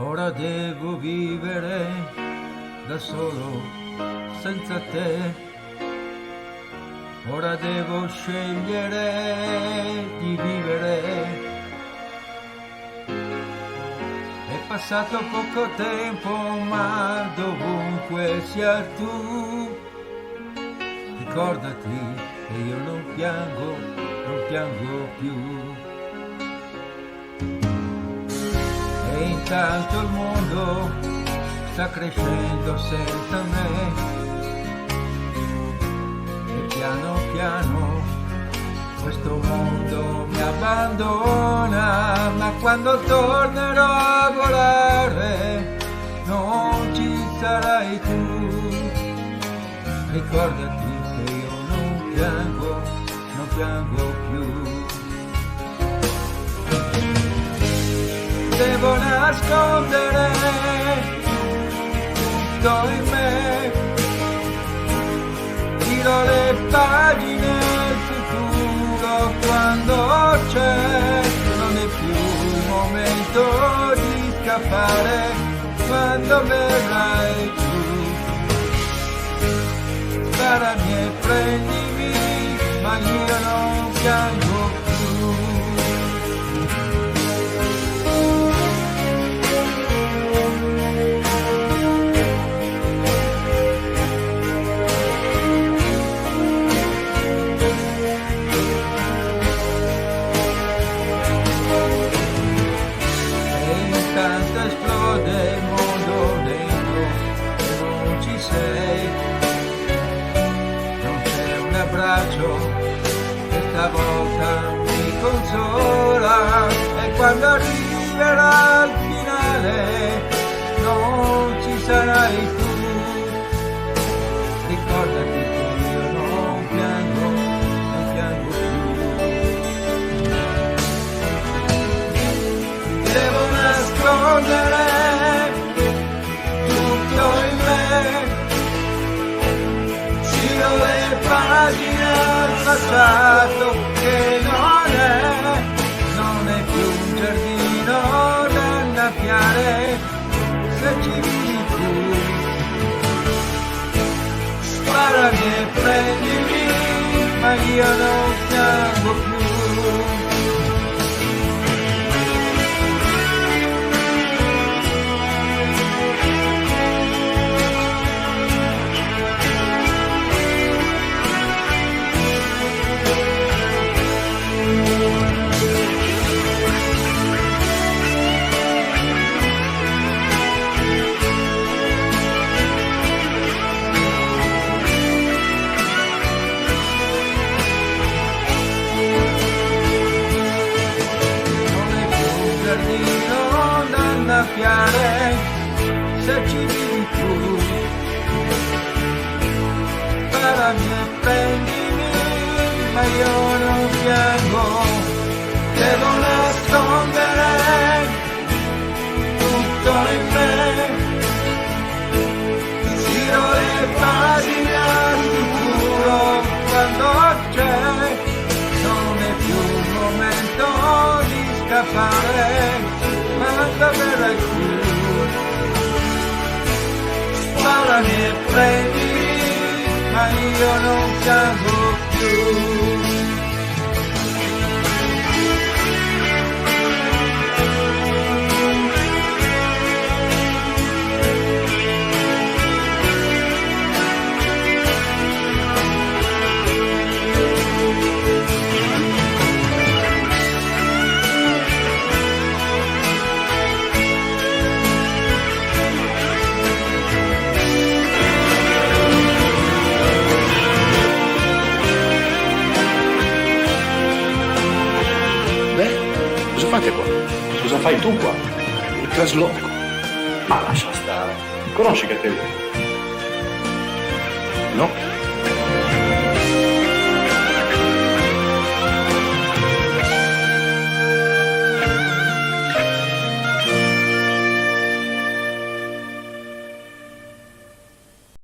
Ora devo vivere da solo, senza te. Ora devo scegliere di vivere. È passato poco tempo, ma dovunque sia tu, ricordati che io non piango più. E intanto il mondo sta crescendo senza me, e piano piano questo mondo mi abbandona, ma quando tornerò a volare non ci sarai tu. Ricordati che io non piango più. Devo nascondere tutto in me, tiro le pagine, il futuro quando c'è, non è più il momento di scappare, quando verrai tu, sparami e prendimi, ma io non piango più. Esplode il mondo dentro e non ci sei, non c'è un abbraccio che stavolta mi consola, e quando arriverà il finale non ci sarai tu. Ricordati che io non piango più. Devo nascondere tutto in me, giro le pagine al passato che non è più un giardino da annaffiare, se ci vivi tu, sparami e prendimi, ma io non piango più. Se ci vivi tu, sparami e prendimi, ma io non piango. Devo nascondere tutto in me, giro le pagine al futuro quando c'è, non è più il momento di scappare, quando verrai tu, sparami e prendimi, ma io non piango più. Fate qua? Cosa fai tu qua? Il trasloco. Ma lascia stare. Conosci Caterina? No?